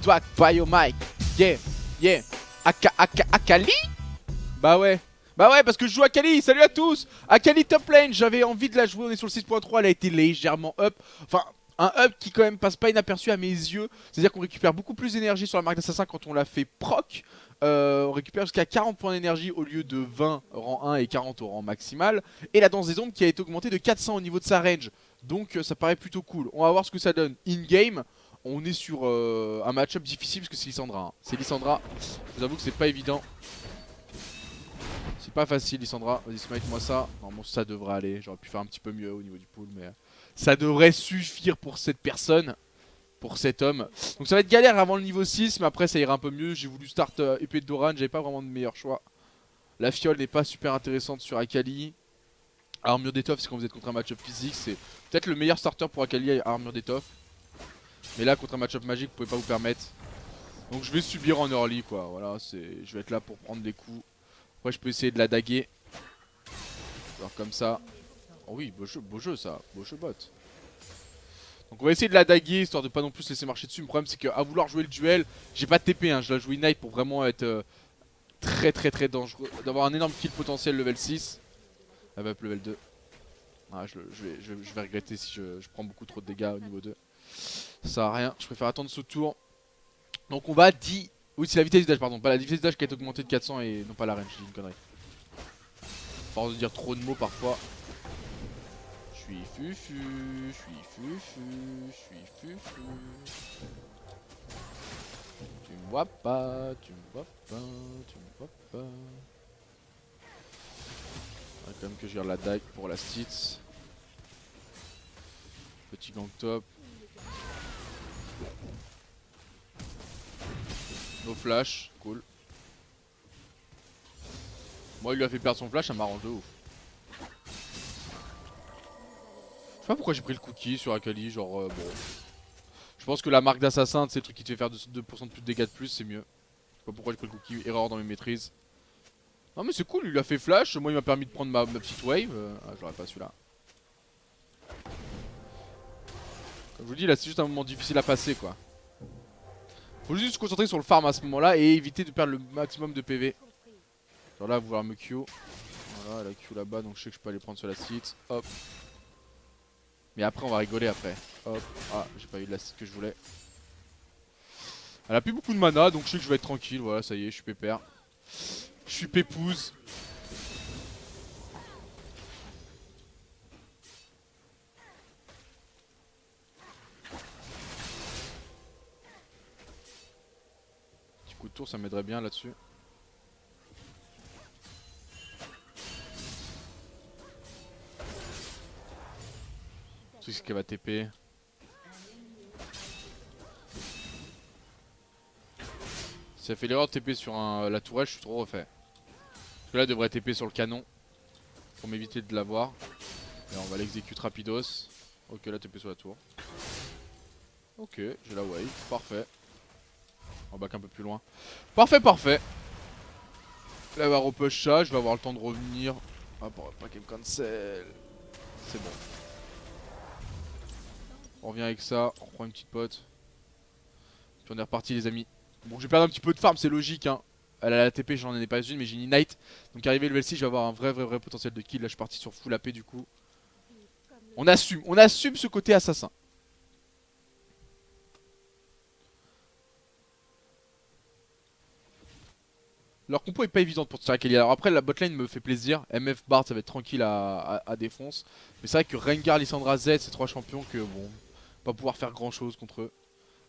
Swag Biomike. Yeah, yeah. Akali? Bah ouais. Bah ouais, parce que je joue Akali. Salut à tous. Akali top lane. J'avais envie de la jouer. On est sur le 6.3. Elle a été légèrement up. Enfin, un up qui quand même passe pas inaperçu à mes yeux. C'est-à-dire qu'on récupère beaucoup plus d'énergie sur la marque d'assassin quand on la fait proc. On récupère jusqu'à 40 points d'énergie au lieu de 20 au rang 1 et 40 au rang maximal. Et la danse des ombres qui a été augmentée de 400 au niveau de sa range. Donc ça paraît plutôt cool. On va voir ce que ça donne in-game. On est sur un match-up difficile parce que c'est Lissandra. Hein. C'est Lissandra. Je vous avoue que c'est pas évident. C'est pas facile Lissandra. Vas-y smite moi ça. Normalement ça devrait aller. J'aurais pu faire un petit peu mieux au niveau du pool. Mais ça devrait suffire pour cette personne. Pour cet homme. Donc ça va être galère avant le niveau 6. Mais après ça ira un peu mieux. J'ai voulu start épée de Doran. J'avais pas vraiment de meilleur choix. La fiole n'est pas super intéressante sur Akali. Armure d'étoffe c'est quand vous êtes contre un match-up physique. C'est peut-être le meilleur starter pour Akali à armure d'étoffe. Mais là contre un match-up magique vous pouvez pas vous permettre. Donc je vais subir en early quoi. Voilà, je vais être là pour prendre des coups. Après je peux essayer de la daguer. Alors comme ça. Oh oui, beau jeu ça, beau jeu bot. Donc on va essayer de la daguer histoire de pas non plus se laisser marcher dessus. Le problème c'est qu'à vouloir jouer le duel, j'ai pas de TP hein. Je dois jouer Ignite pour vraiment être très dangereux. D'avoir un énorme kill potentiel level 6. Ah bah level 2. Ah, je vais regretter si je prends beaucoup trop de dégâts au niveau 2. Ça sert à rien, je préfère attendre ce tour. Donc on va 10. Oui c'est la vitesse de dash pardon, pas la vitesse de dash qui a été augmentée de 400 et non pas la range, j'ai dit une connerie. Force de dire trop de mots parfois. Je suis fufu, je suis fufu, je suis fufu. Tu me vois pas, tu me vois pas, tu me vois pas. Ah, quand même que je garde la dague pour la stits. Petit gang top. No flash, cool. Moi il lui a fait perdre son flash, ça m'arrange de ouf. Je sais pas pourquoi j'ai pris le cookie sur Akali, genre bon. Je pense que la marque d'assassin, c'est le truc qui te fait faire 2% de plus de dégâts de plus, c'est mieux. Je sais pas pourquoi j'ai pris le cookie, erreur dans mes maîtrises. Non mais c'est cool, il a fait flash, moi il m'a permis de prendre ma petite wave. Ah j'aurais pas celui-là. Comme je vous dis là c'est juste un moment difficile à passer quoi. Faut juste se concentrer sur le farm à ce moment là et éviter de perdre le maximum de PV. Genre là vouloir me Q. Voilà la Q là-bas donc je sais que je peux aller prendre sur la site. Hop. Mais après on va rigoler après. Hop. Ah j'ai pas eu de la site que je voulais. Elle a plus beaucoup de mana donc je sais que je vais être tranquille. Voilà ça y est je suis pépère. Je suis pépouze. Petit coup de tour ça m'aiderait bien là-dessus. Le truc c'est qu'elle va TP. Si elle fait l'erreur de TP sur la tourelle je suis trop refait. Parce que là elle devrait TP sur le canon. Pour m'éviter de l'avoir. Et on va l'exécuter rapidos. Ok là TP sur la tour. Ok j'ai la wave, parfait. On va back un peu plus loin. Parfait parfait. Là elle va repush ça, je vais avoir le temps de revenir. Ah pas qu'elle me cancel. C'est bon. On revient avec ça, on reprend une petite pote. Puis on est reparti les amis. Bon je vais perdre un petit peu de farm c'est logique hein. Elle a la TP j'en ai pas une mais j'ai une Ignite. Donc arrivé level 6 je vais avoir un vrai potentiel de kill. Là je suis parti sur full AP du coup. On assume ce côté assassin. Leur compo est pas évidente pour tirer Akali. Alors après la botlane me fait plaisir. MF Bard ça va être tranquille à défonce. Mais c'est vrai que Rengar, Lissandra, Z c'est trois champions que bon, pas pouvoir faire grand chose contre eux.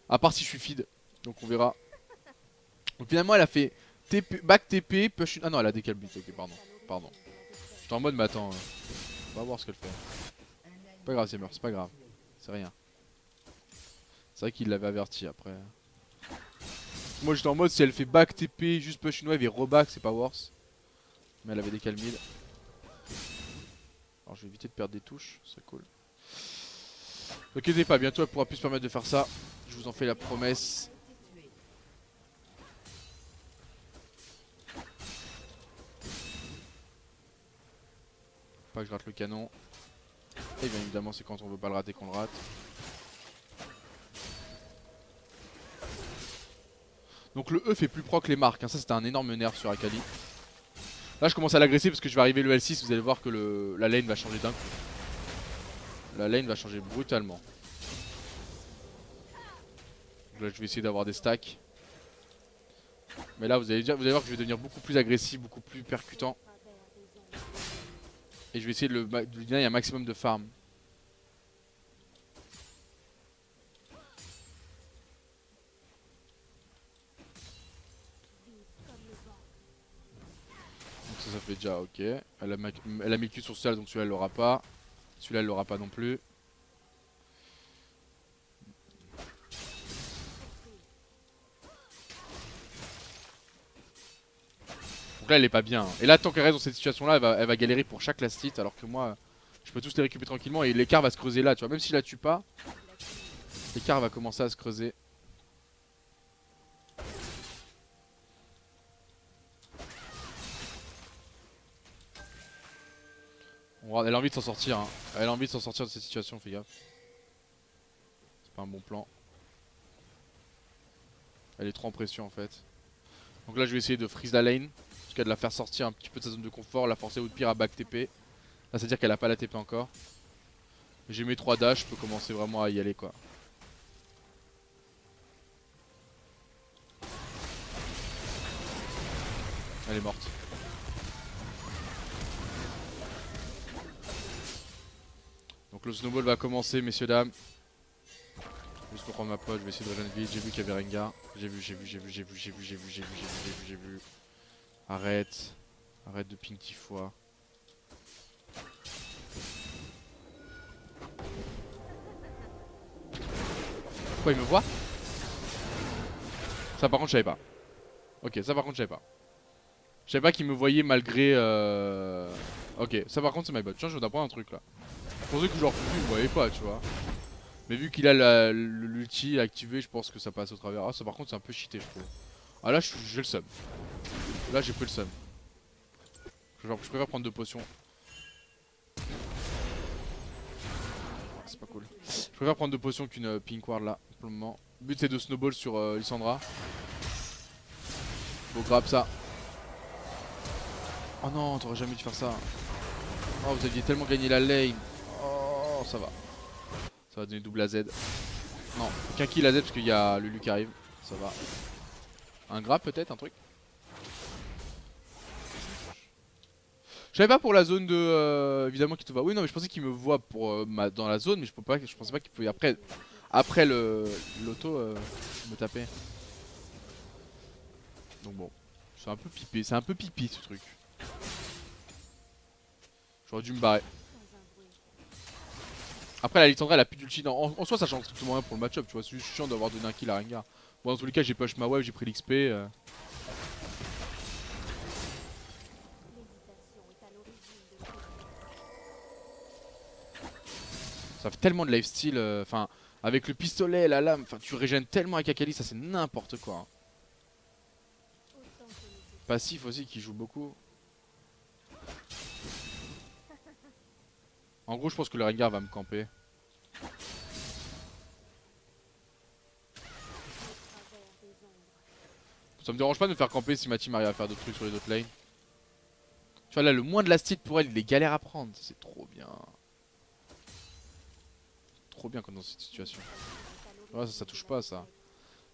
À part si je suis feed. Donc on verra. Donc finalement elle a fait TP, back TP, push une... Ah non elle a décalé. Ok pardon. J'étais en mode mais attends. On va voir ce qu'elle fait. Pas grave Zimmer, c'est pas grave. C'est rien. C'est vrai qu'il l'avait averti après. Moi j'étais en mode si elle fait back TP, juste push une wave et reback c'est pas worse. Mais elle avait des calmides. Alors je vais éviter de perdre des touches, c'est cool. Ne inquiétez pas, bientôt elle pourra plus se permettre de faire ça. Je vous en fais la promesse. Pas que je rate le canon. Et bien évidemment c'est quand on veut pas le rater qu'on le rate. Donc le E fait plus proc les marques, hein. Ça c'était un énorme nerf sur Akali. Là je commence à l'agresser parce que je vais arriver le L6, vous allez voir que la lane va changer d'un coup. La lane va changer brutalement. Donc là je vais essayer d'avoir des stacks. Mais là vous allez voir que je vais devenir beaucoup plus agressif, beaucoup plus percutant. Et je vais essayer de lui donner un maximum de farm. Donc ça fait déjà ok. Elle a mis le cul sur celui-là, donc celui-là elle l'aura pas. Celui-là elle l'aura pas non plus. Donc là elle est pas bien. Et là tant qu'elle reste dans cette situation là elle va galérer pour chaque last hit. Alors que moi je peux tous les récupérer tranquillement. Et l'écart va se creuser là tu vois. Même si je la tue pas, l'écart va commencer à se creuser. Elle a envie de s'en sortir hein. Elle a envie de s'en sortir de cette situation, fais gaffe. C'est pas un bon plan. Elle est trop en pression en fait. Donc là je vais essayer de freeze la lane. Jusqu'à de la faire sortir un petit peu de sa zone de confort. La forcer ou de pire à back TP. Là c'est à dire qu'elle a pas la TP encore. J'ai mes 3 dash, je peux commencer vraiment à y aller quoi. Elle est morte. Donc le snowball va commencer messieurs dames. Juste pour prendre ma pote, je vais essayer de rejoindre vite. J'ai vu qu'il y avait Rengar. J'ai vu. Arrête. Arrête de ping 10 fois. Pourquoi il me voit? Ça par contre je savais pas. Ok, ça par contre je savais pas. Je savais pas qu'il me voyait malgré Ok, ça par contre c'est my bot. Tiens, je viens d'apprendre un truc là. Je pensais que genre il me voyait pas tu vois. Mais vu qu'il a l'ulti activé, je pense que ça passe au travers. Ah ça par contre c'est un peu cheaté je trouve. Ah là j'ai le seum. Là j'ai pris le seum. Genre je préfère prendre 2 potions. C'est pas cool. Je préfère prendre 2 potions qu'une pink ward là pour le moment. Le but c'est de snowball sur Lissandra. Faut grab ça. Oh non, t'aurais jamais dû faire ça. Oh vous aviez tellement gagné la lane. Oh ça va. Ça va donner double AZ. Non, aucun kill AZ parce qu'il y a Lulu qui arrive. Ça va. Un grab peut-être, un truc. Je savais pas pour la zone de évidemment qu'il te voit. Oui non mais je pensais qu'il me voit pour dans la zone mais je pensais pas qu'il pouvait après l'auto me taper. Donc bon, c'est un peu pipé, c'est un peu pipi ce truc. J'aurais dû me barrer. Après la Lissandra elle a plus d'ulti. En soi ça change strictement rien pour le match-up, tu vois, c'est juste chiant d'avoir donné un kill à Rengar. Bon dans tous les cas j'ai push ma wave, j'ai pris l'XP. Ça fait tellement de lifesteal, enfin avec le pistolet, la lame, enfin tu régènes tellement avec Akali, ça c'est n'importe quoi. Hein. Passif aussi qui joue beaucoup. En gros je pense que le Rengar va me camper. Ça me dérange pas de me faire camper si ma team arrive à faire d'autres trucs sur les autres lanes. Tu vois là le moins de last hit pour elle il est galère à prendre, c'est trop bien. Trop bien comme dans cette situation. Ouais ça touche pas ça.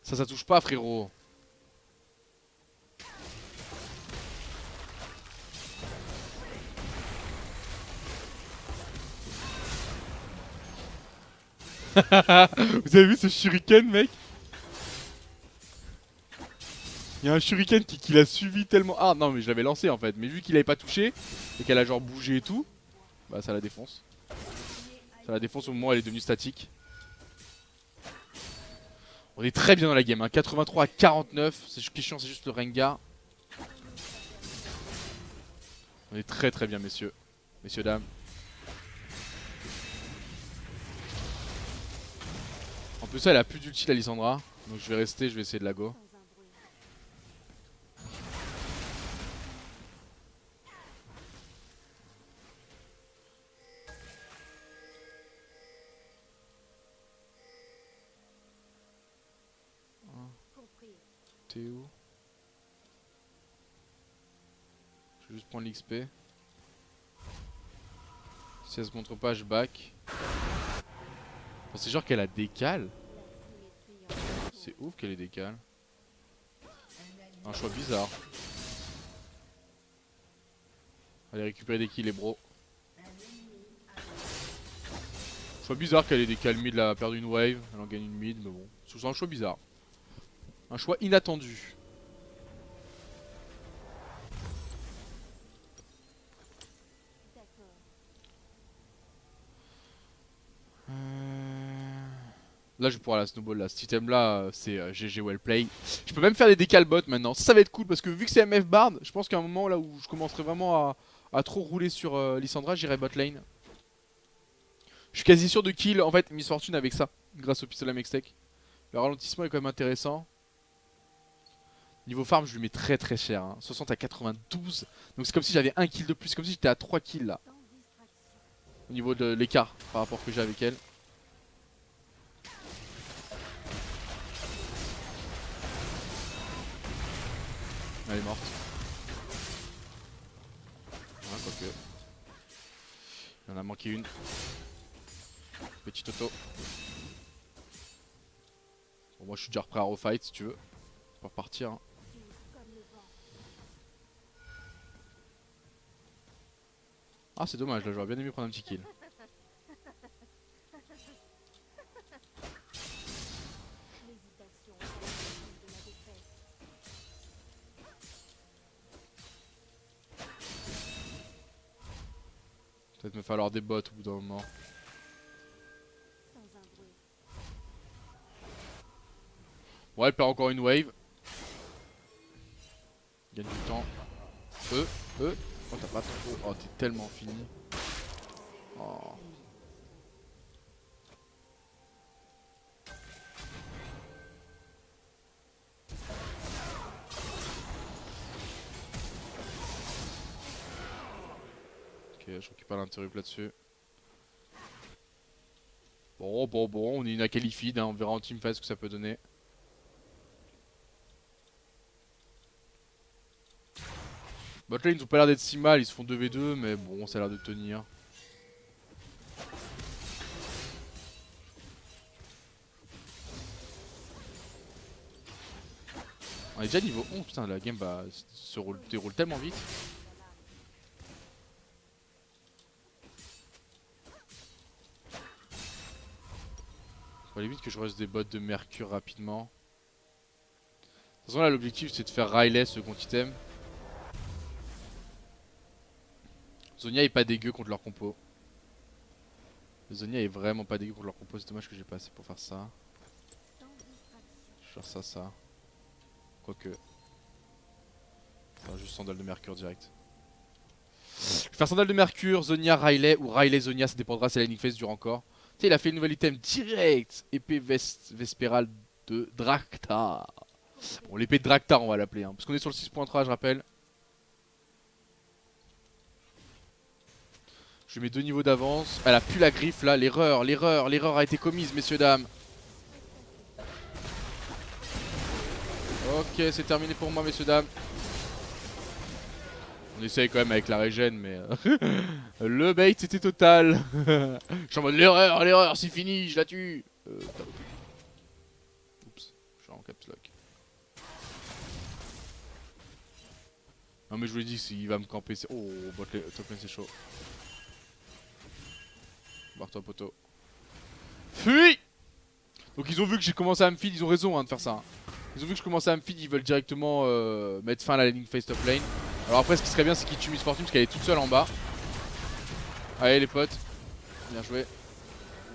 Ça touche pas frérot. Vous avez vu ce shuriken mec? Il y a un shuriken qui l'a suivi tellement. Ah non mais je l'avais lancé en fait. Mais vu qu'il avait pas touché et qu'elle a genre bougé et tout, bah ça la défonce. Ça la défonce au moment où elle est devenue statique. On est très bien dans la game, hein. 83 à 49. C'est chiant, c'est juste le Rengar. On est très très bien messieurs. Messieurs dames. En plus ça elle a plus d'ulti la Lissandra. Donc je vais rester, je vais essayer de la go. T'es où? Je vais juste prendre l'XP. Si elle se montre pas, je back. Enfin, c'est genre qu'elle a décale. C'est ouf qu'elle ait décale. Un choix bizarre. Allez récupérer des kills les bros. Choix bizarre qu'elle ait décalé mid, elle a perdu une wave, elle en gagne une mid, mais bon. C'est un choix bizarre. Un choix inattendu. Là je vais pouvoir la snowball là, cet item là c'est GG well play. Je peux même faire des décales bots maintenant, ça va être cool parce que vu que c'est MF Bard, je pense qu'à un moment là où je commencerai vraiment à trop rouler sur Lissandra, j'irai bot lane. Je suis quasi sûr de kill en fait Miss Fortune avec ça, grâce au pistolet Mextech. Le ralentissement est quand même intéressant. Niveau farm je lui mets très très cher, hein. 60 à 92, donc c'est comme si j'avais un kill de plus, c'est comme si j'étais à 3 kills là. Au niveau de l'écart par rapport que j'ai avec elle. Elle est morte. Ouais, quoique. Il en a manqué une. Petit auto. Bon, moi je suis déjà prêt à refight si tu veux. Pour partir. Hein. Ah c'est dommage là, j'aurais bien aimé prendre un petit kill. Peut-être me falloir des bots au bout d'un moment. Ouais, elle perd encore une wave. Gagne du temps. Oh t'as pas trop. Oh t'es tellement fini. Oh. Ok, je récupère l'interrupt là-dessus. Bon, on est une qualified, hein, on verra en teamfight ce que ça peut donner. Botlane ils ont pas l'air d'être si mal, ils se font 2v2 mais bon ça a l'air de tenir. On est déjà niveau 11, putain la game se déroule tellement vite. Faut aller vite que je reste des bots de mercure rapidement. De toute façon là l'objectif c'est de faire Riley second item. Zonia est pas dégueu contre leur compo. Zonia est vraiment pas dégueu contre leur compo, c'est dommage que j'ai pas assez pour faire ça. Je vais faire ça. Quoique. Enfin, juste sandale de mercure direct. Je vais faire sandale de mercure, Zonia, Riley ou Riley Zonia, ça dépendra si la lightning phase dure encore. Tu sais, il a fait une nouvelle item direct. Épée vespérale de Draktar. Bon, l'épée de Draktar, on va l'appeler. Hein, parce qu'on est sur le 6.3, je rappelle. Je mets 2 niveaux d'avance. Elle a plus la griffe là. L'erreur a été commise, messieurs, dames. Ok, c'est terminé pour moi, messieurs, dames. On essaye quand même avec la régène, mais le bait c'était total. Je suis en mode l'erreur, c'est fini, je la tue. Oups, je suis en caps lock. Non mais je vous l'ai dit, s'il va me camper, c'est... Oh, top lane c'est chaud. Barre-toi poteau. Fuis. Donc ils ont vu que j'ai commencé à me feed, ils ont raison hein, de faire ça. Hein. Ils ont vu que je commençais à me feed, ils veulent directement mettre fin à la ligne face top lane. Alors après ce qui serait bien c'est qu'ils tuent Miss Fortune parce qu'elle est toute seule en bas. Allez les potes, bien joué.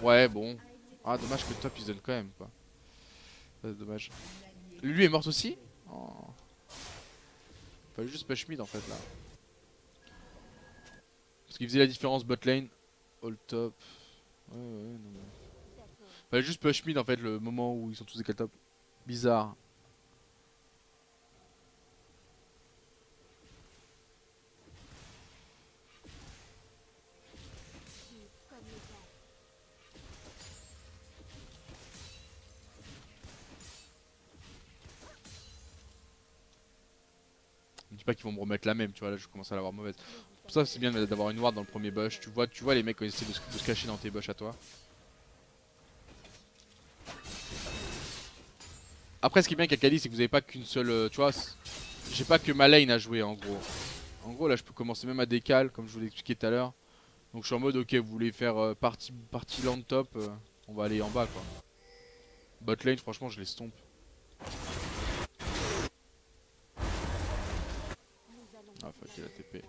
Ouais bon. Ah dommage que le top il se donne quand même quoi. C'est dommage. Lui est mort aussi. Oh. Fallait juste push mid en fait là. Parce qu'il faisait la différence bot lane. All top. Ouais non mais. Fallait juste push mid en fait le moment où ils sont tous décal top. Bizarre. dis pas qu'ils vont me remettre la même, tu vois, là je commence à l'avoir mauvaise. Pour ça c'est bien d'avoir une ward dans le premier bush, tu vois les mecs quand ils essaient de se cacher dans tes bush à toi. Après ce qui est bien avec Akali c'est que vous avez pas qu'une seule, tu vois, j'ai pas que ma lane à jouer en gros. En gros là je peux commencer même à décal comme je vous l'ai expliqué tout à l'heure. Donc je suis en mode ok vous voulez faire partie land top, on va aller en bas quoi. Bot lane franchement je les stomp. Ah fuck il a TP.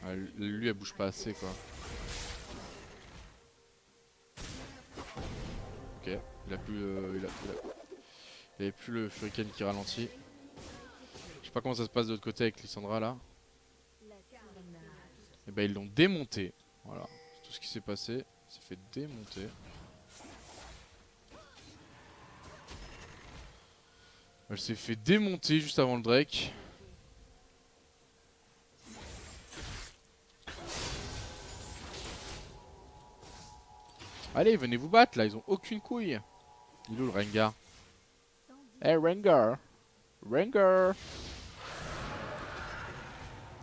Ah, lui elle bouge pas assez quoi. Ok, il a plus il avait plus le Shuriken qui ralentit. Je sais pas comment ça se passe de l'autre côté avec Lissandra là. Et bah ils l'ont démonté. Voilà, c'est tout ce qui s'est passé. Il s'est fait démonter. Elle s'est fait démonter juste avant le Drake. Allez, venez vous battre là, ils ont aucune couille. Il est où le Rengar? Hey Rengar! Rengar!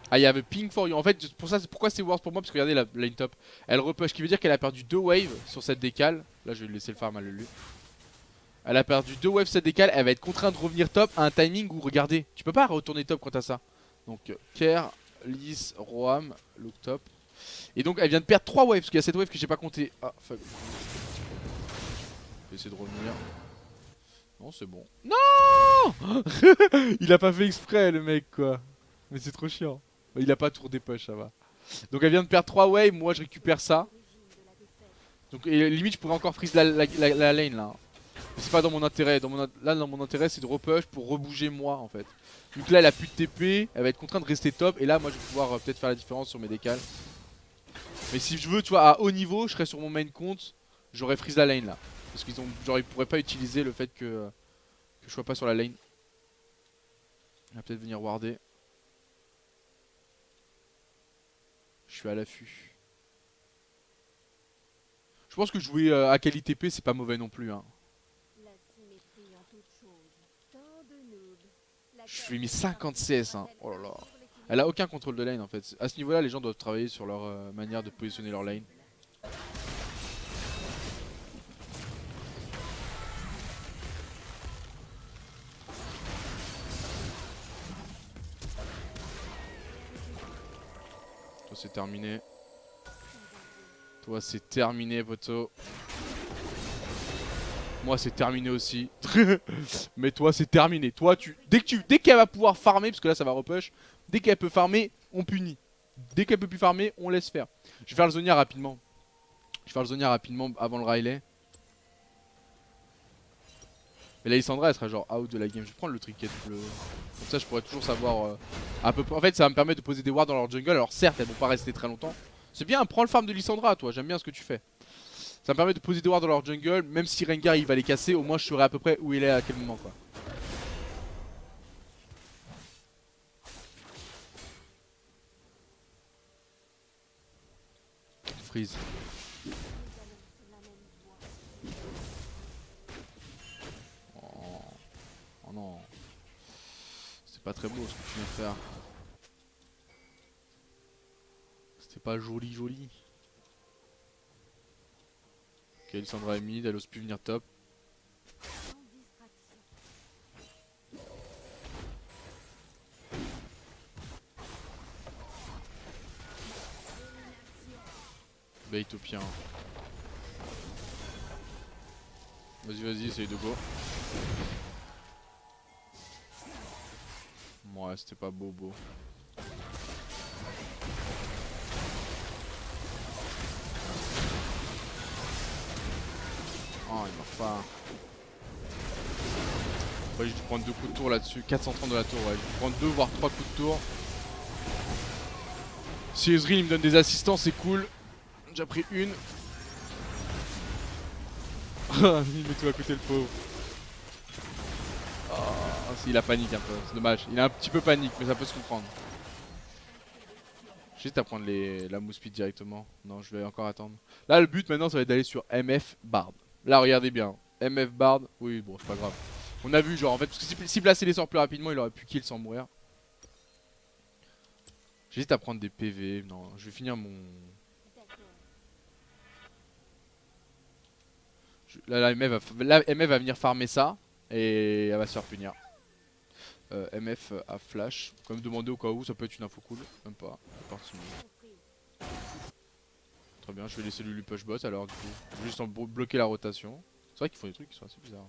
Ah, il y avait ping for you. En fait, pour ça, pourquoi c'est worse pour moi? Parce que regardez la lane top. Elle repush, ce qui veut dire qu'elle a perdu 2 waves sur cette décale. Là, je vais lui laisser le farm à Lulu. Elle a perdu 2 waves cette décale. Elle va être contrainte de revenir top à un timing où, regardez, tu peux pas retourner top quand t'as ça. Donc, Kerr, Lys, Roam, look top. Et donc, elle vient de perdre 3 waves parce qu'il y a cette wave que j'ai pas compté. Ah, fuck. Je vais essayer de revenir. Non, c'est bon. Non. Il a pas fait exprès, le mec, quoi. Mais c'est trop chiant. Il a pas tour des push, ça va. Donc elle vient de perdre 3 waves, moi je récupère ça. Donc et limite je pourrais encore freeze la lane là. Mais c'est pas dans mon intérêt. Là dans mon intérêt c'est de repush pour rebouger moi en fait. Donc là elle a plus de TP, elle va être contrainte de rester top. Et là moi je vais pouvoir peut-être faire la différence sur mes décals. Mais si je veux tu vois à haut niveau je serais sur mon main compte. J'aurais freeze la lane là. Parce qu'ils ont genre ils pourraient pas utiliser le fait que je sois pas sur la lane. Il va peut-être venir warder. Je suis à l'affût. Je pense que jouer à qualité TP c'est pas mauvais non plus hein. Je suis mis 50 CS hein. Oh là là. Elle a aucun contrôle de lane en fait. À ce niveau là les gens doivent travailler sur leur manière de positionner leur lane. Toi c'est terminé. Toi c'est terminé poto. Moi c'est terminé aussi. Mais toi c'est terminé. Toi dès qu'elle va pouvoir farmer, parce que là ça va repush, dès qu'elle peut farmer, on punit. Dès qu'elle peut plus farmer, on laisse faire. Je vais faire le Zonia rapidement. Je vais faire le Zonia rapidement avant le Riley. Mais la Lissandra elle sera genre out de la game. Je vais prendre le trinket bleu. Comme ça je pourrais toujours savoir à peu près. En fait ça va me permettre de poser des wards dans leur jungle. Alors certes elles vont pas rester très longtemps. C'est bien, prends le farm de Lissandra toi, j'aime bien ce que tu fais. Ça me permet de poser des wards dans leur jungle. Même si Rengar il va les casser, au moins je saurai à peu près où il est à quel moment quoi. Freeze. Oh non. C'est pas très beau ce que tu viens de faire. C'était pas joli joli. Ok, Lissandra est mid, elle ose plus venir top. Baitopien. Vas-y, vas-y, essaye de go. Ouais, c'était pas beau. Oh, il meurt pas. Ouais, j'ai dû prendre 2 coups de tour là-dessus. 430 de la tour, ouais. Je vais prendre 2 voire 3 coups de tour. Si Ezreal il me donne des assistants, c'est cool. J'ai déjà pris une. Il met tout à côté le pauvre. Oh, il a panique un peu, c'est dommage. Il a un petit peu panique, mais ça peut se comprendre. Juste à prendre la mousse speed directement. Non, je vais encore attendre. Là, le but maintenant, ça va être d'aller sur MF Bard. Là, regardez bien. MF Bard. Oui, bon, c'est pas grave. On a vu, genre, en fait, parce que si placer les sorts plus rapidement, il aurait pu kill sans mourir. J'hésite à prendre des PV. Non, je vais finir mon. Là, la MF va venir farmer ça. Et elle va se faire punir. MF à flash. Comme demander au cas où, ça peut être une info cool. Même pas. C'est parti. Très bien, je vais laisser lui push bot alors du coup. Juste en bloquer la rotation. C'est vrai qu'ils font des trucs qui sont assez bizarres.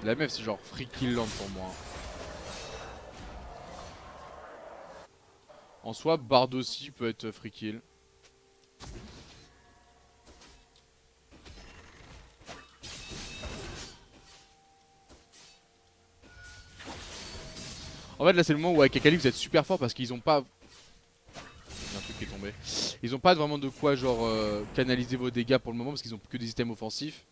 La MF c'est genre free kill land pour moi. En soi, Bard aussi peut être free kill. En fait là c'est le moment où avec Akali vous êtes super fort parce qu'ils ont pas... Il y a un truc qui est tombé. Ils ont pas vraiment de quoi genre canaliser vos dégâts pour le moment parce qu'ils ont que des items offensifs.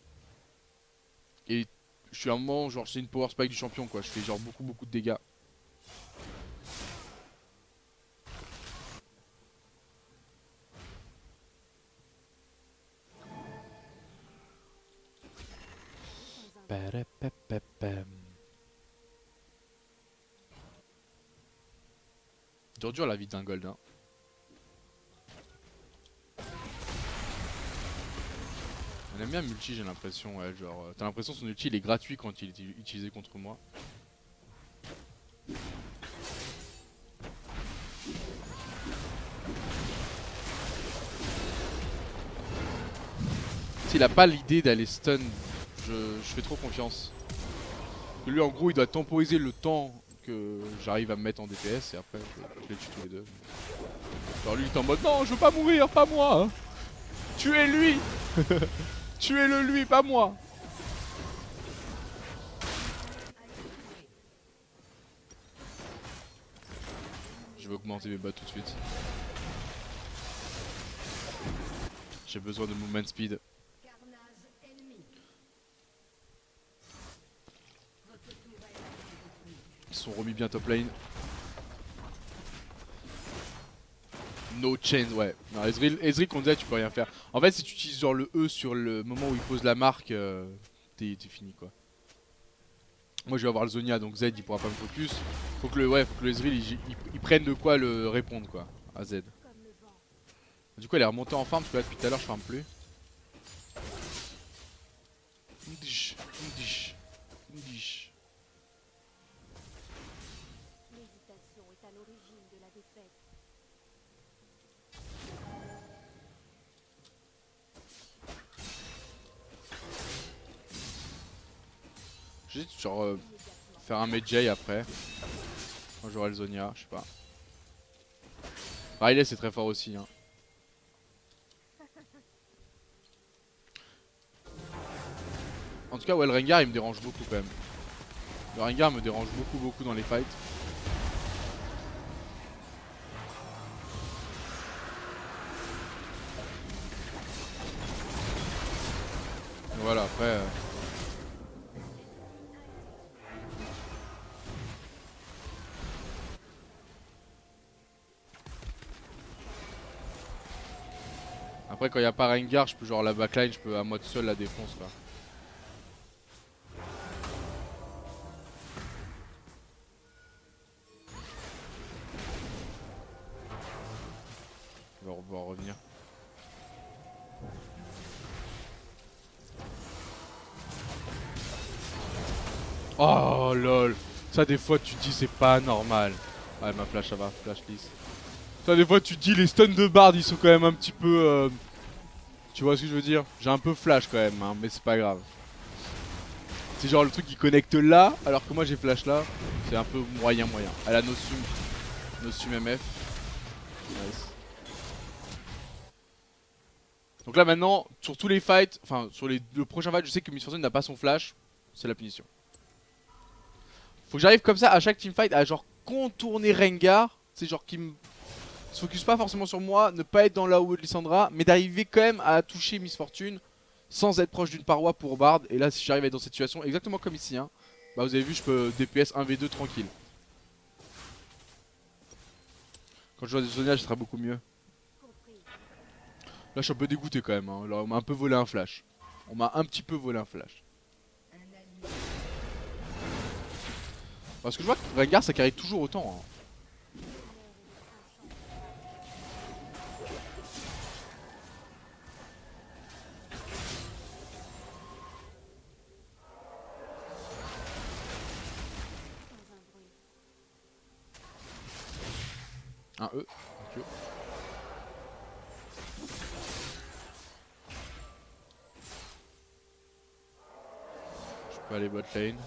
Et je suis à un moment genre c'est une power spike du champion quoi. Je fais genre beaucoup de dégâts. Dur la vie d'un gold hein. On aime bien multi j'ai l'impression ouais genre t'as l'impression son ulti il est gratuit quand il est utilisé contre moi. S'il a pas l'idée d'aller stun, je fais trop confiance. Lui en gros il doit temporiser le temps que j'arrive à me mettre en DPS et après je les tue tous les deux. Genre lui il est en mode non je veux pas mourir, pas moi hein. Tuez-lui. Tuez-le lui, pas moi. Je vais augmenter mes bots tout de suite. J'ai besoin de movement speed. Ils sont remis bien top lane. No chains, ouais. Non, Ezreal qu'on disait, tu peux rien faire. En fait, si tu utilises genre le E sur le moment où il pose la marque, t'es fini quoi. Moi je vais avoir le Zonia donc Z il pourra pas me focus. Faut que le Ezreal il prenne de quoi le répondre quoi à Z. Du coup elle est remontée en farm parce que là depuis tout à l'heure je farm plus. Ndish. L'hésitation est à l'origine de la défaite. Juste genre faire un Medjay après. Quand j'aurai le Zonia, je sais pas. Riley c'est très fort aussi hein. En tout cas ouais le Rengar il me dérange beaucoup quand même. Le Rengar me dérange beaucoup dans les fights. Et voilà après... Après quand il n'y a pas Rengar, je peux genre la backline, je peux à moi tout seul la défonce là. On va revenir. Oh lol. Ça des fois tu te dis c'est pas normal. Ouais ma flash ça va, flash lisse. Ça des fois tu te dis les stuns de Bard ils sont quand même un petit peu... Tu vois ce que je veux dire? J'ai un peu flash quand même hein, mais c'est pas grave. C'est genre le truc qui connecte là alors que moi j'ai flash là. C'est un peu moyen. Elle a Nosum MF. Nice. Donc là maintenant, sur tous les fights, enfin sur le prochain fight, je sais que Miss Fortune n'a pas son flash, c'est la punition. Faut que j'arrive comme ça à chaque teamfight à genre contourner Rengar, c'est genre qui me se focus pas forcément sur moi, ne pas être dans la haut de Lissandra, mais d'arriver quand même à toucher Miss Fortune sans être proche d'une paroi pour Bard. Et là si j'arrive à être dans cette situation, exactement comme ici hein, bah vous avez vu je peux DPS 1v2 tranquille. Quand je joue à des Sonia, ce sera beaucoup mieux. Compris. Là je suis un peu dégoûté quand même hein. Là on m'a un peu volé un flash. On m'a un petit peu volé un flash. Parce que je vois que Rengar ça carry toujours autant hein. Sans un bruit. Un E. Ok. Je peux aller bot lane.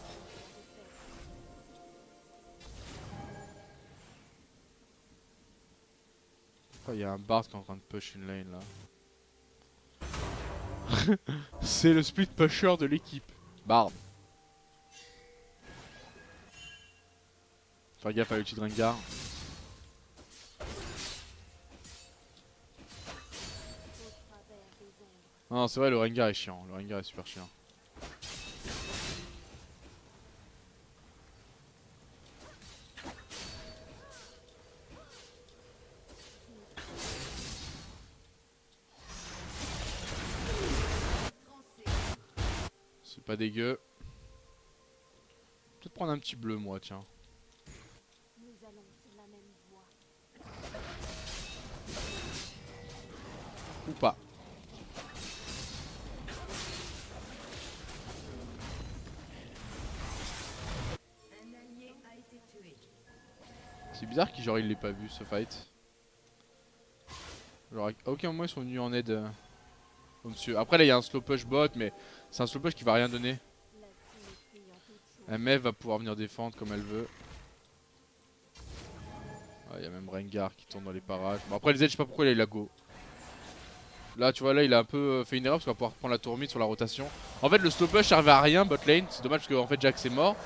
Oh, il y a un Bard qui est en train de push une lane là. C'est le split pusher de l'équipe. Bard. Faire gaffe à l'outil de Rengar. Au travers des ombres. Non, c'est vrai, le Rengar est chiant. Le Rengar est super chiant. C'est pas dégueu. Peut-être prendre un petit bleu, moi, tiens. Nous allons sur la même voie. Ou pas. C'est bizarre qu'il genre il l'ait pas vu ce fight. Genre à aucun moment ils sont venus en aide au monsieur. Après là il y a un slow push bot mais c'est un slow push qui va rien donner. La symétrie en toute chose. MF va pouvoir venir défendre comme elle veut. Il y a même Rengar qui tourne dans les parages. Bon après les aides je sais pas pourquoi il a go. Là tu vois là il a un peu fait une erreur parce qu'on va pouvoir prendre la tour mid sur la rotation. En fait le slow push servait à rien bot lane. C'est dommage parce que en fait Jax est mort.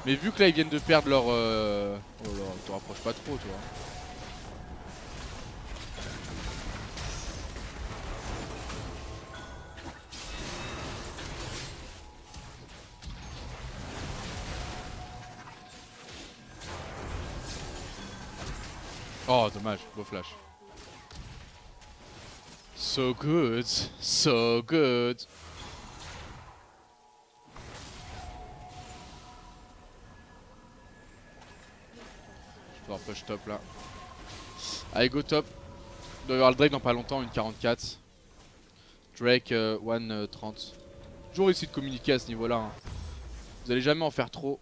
Mais vu que là ils viennent de perdre leur... Oh là, te rapproche pas trop toi. Oh dommage, beau flash. So good, so good. Je dois push top là. Allez go top. Il doit y avoir le Drake dans pas longtemps, une 44. Drake 1 30. Toujours essayer de communiquer à ce niveau là hein. Vous allez jamais en faire trop.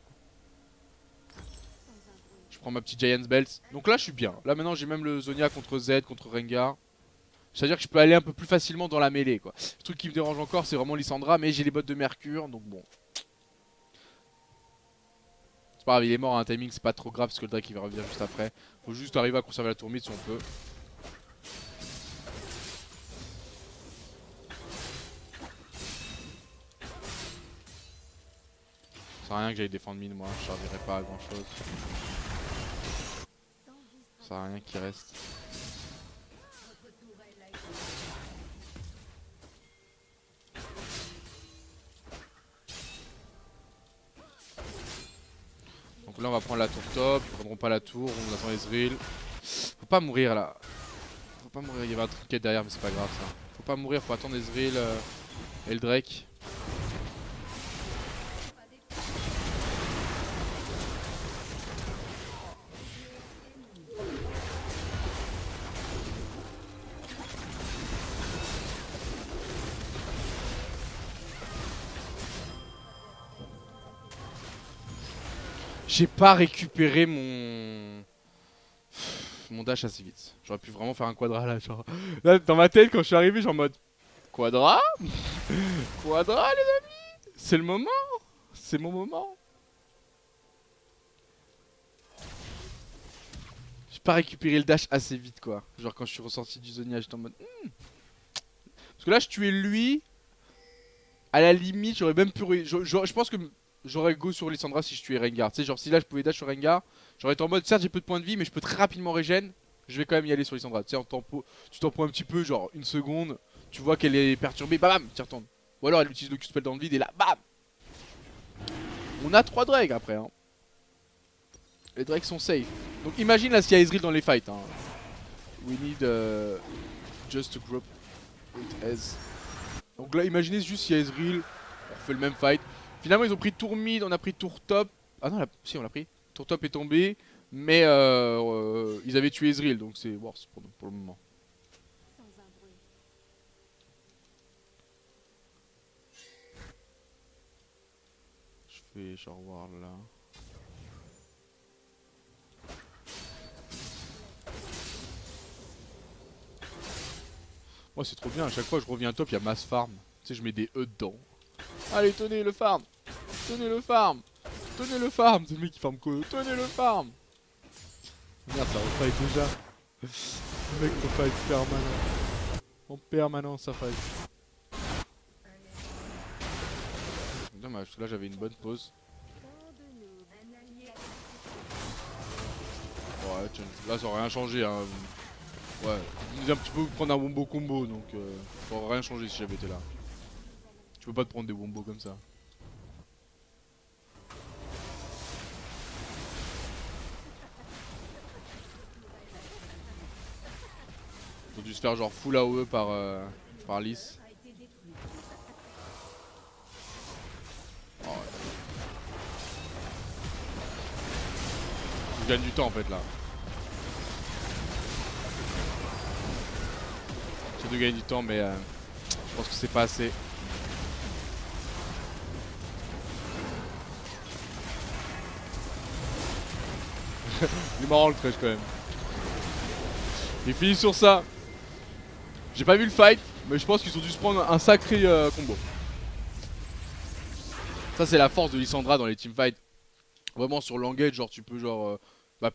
Sans un bruit. Je prends ma petite Giant's Belt. Donc là je suis bien. Là maintenant j'ai même le Zonia contre Z, contre Rengar. C'est-à-dire que je peux aller un peu plus facilement dans la mêlée quoi. Le truc qui me dérange encore c'est vraiment Lissandra. Mais j'ai les bottes de Mercure donc bon. C'est pas grave, il est mort à un timing, c'est pas trop grave parce que le Drake il va revenir juste après. Faut juste arriver à conserver la tour mid si on peut. Ça sert à rien que j'aille défendre mid moi, je servirai pas à grand chose. Sans Ça sert à rien qu'il reste. Donc là on va prendre la tour top, ils prendront pas la tour, on attend Ezreal. Faut pas mourir là. Faut pas mourir, il y avait un trinket derrière mais c'est pas grave ça. Faut pas mourir, faut attendre Ezreal et le Drake. J'ai pas récupéré mon dash assez vite. J'aurais pu vraiment faire un quadra là, genre. Là, dans ma tête, quand je suis arrivé, genre en mode quadra. Quadra, les amis. C'est le moment. C'est mon moment. J'ai pas récupéré le dash assez vite, quoi. Genre quand je suis ressorti du Zonia, j'étais en mode. Parce que là, je tuais lui. À la limite, j'aurais même pu. Je pense que j'aurais go sur Lissandra si je tuais Rengar. Tu sais, genre si là je pouvais dash sur Rengar, j'aurais été en mode certes j'ai peu de points de vie, mais je peux très rapidement régène. Je vais quand même y aller sur Lissandra. Tu sais, en tempo, tu t'en prends un petit peu, genre une seconde. Tu vois qu'elle est perturbée, bam, tu retournes. Ou alors elle utilise le Q-spell dans le vide et là, bam. On a 3 Drakes après. Hein. Les Drakes sont safe. Donc imagine là s'il y a Ezreal dans les fights. Hein. We need just to group with Ez. Donc là, imaginez juste s'il y a Ezreal, on fait le même fight. Finalement, ils ont pris tour mid, on a pris tour top. Ah non, si, on l'a pris. Tour top est tombé, mais ils avaient tué Ezreal, donc c'est worse pour le moment. Sans un bruit. Je fais genre war là. Moi, c'est trop bien, à chaque fois que je reviens top, il y a mass farm. Tu sais, je mets des E dedans. Allez, tenez le farm. Tenez le farm. Tenez le farm. C'est le mec qui farm quoi. Tenez le farm. Merde, ça refight déjà. Le mec refight permanent. En permanence, ça fight. Dommage, parce que là j'avais une bonne pause. Tant de nous. Un allié. Ouais, tiens, là ça aurait rien changé. Hein. Ouais, je me dis un petit peu prendre un wombo combo, donc ça aurait rien changé si j'avais été là. Tu peux pas te prendre des wombos comme ça. Ils ont dû se faire genre full AOE par Lys. Oh, ouais. Je gagne du temps en fait là. J'ai de gagner du temps, mais je pense que c'est pas assez. Il est marrant le trash quand même. Il finit sur ça. J'ai pas vu le fight, mais je pense qu'ils ont dû se prendre un sacré combo. Ça c'est la force de Lissandra dans les teamfights. Vraiment sur l'engage, genre tu peux genre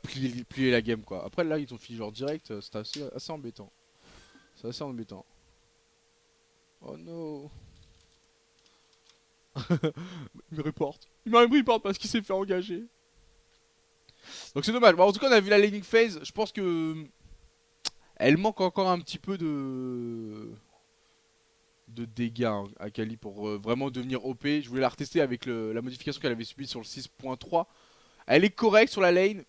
plier la game quoi. Après là ils ont fini genre direct, c'était assez embêtant. C'est assez embêtant. Oh no. Il me reporte. Il m'a report parce qu'il s'est fait engager. Donc c'est dommage. Bon, en tout cas on a vu la laning phase. Je pense que elle manque encore un petit peu de dégâts hein, à Kali pour vraiment devenir OP. Je voulais la retester avec la modification qu'elle avait subie sur le 6.3. Elle est correcte sur la lane.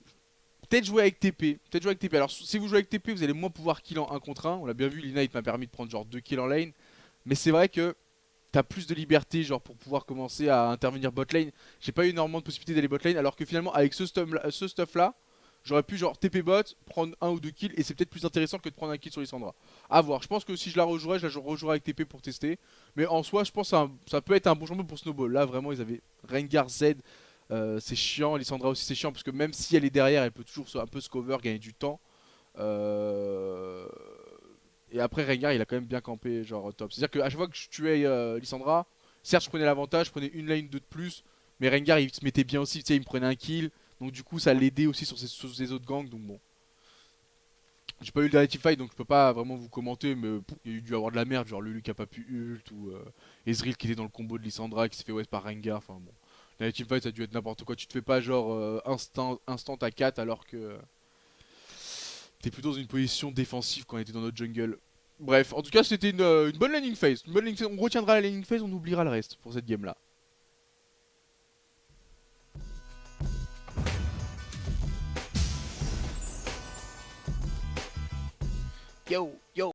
Peut-être jouer avec TP. Peut-être jouer avec TP. Alors si vous jouez avec TP, vous allez moins pouvoir kill en 1 contre 1. On l'a bien vu, l'Ignite m'a permis de prendre genre 2 kills en lane. Mais c'est vrai que t'as plus de liberté genre pour pouvoir commencer à intervenir bot lane. J'ai pas eu énormément de possibilités d'aller bot lane. Alors que finalement avec ce stuff là, j'aurais pu genre TP bot, prendre 1 ou 2 kills. Et c'est peut-être plus intéressant que de prendre un kill sur Lissandra. A voir. Je pense que si je la rejouerais, je la rejouerais avec TP pour tester. Mais en soi, je pense que ça peut être un bon champion pour Snowball. Là vraiment, ils avaient Rengar Z. C'est chiant, Lissandra aussi c'est chiant parce que même si elle est derrière, elle peut toujours un peu se cover, gagner du temps. Et après Rengar il a quand même bien campé genre top. C'est à dire qu'à chaque fois que je tuais Lissandra, certes je prenais l'avantage, je prenais une lane de plus, mais Rengar il se mettait bien aussi, tu sais, il me prenait un kill. Donc du coup ça l'aidait aussi sur ses autres gangs, donc bon. J'ai pas eu le dernier teamfight donc je peux pas vraiment vous commenter, mais il y a dû avoir de la merde, genre Lulu qui a pas pu ult, ou Ezreal qui était dans le combo de Lissandra qui s'est fait west par Rengar, enfin bon. Le dernier teamfight ça a dû être n'importe quoi, tu te fais pas genre instant à 4 alors que t'es plutôt dans une position défensive quand on était dans notre jungle. Bref, en tout cas c'était une bonne landing phase. Une bonne landing phase. On retiendra la landing phase, on oubliera le reste pour cette game là. Yo, yo.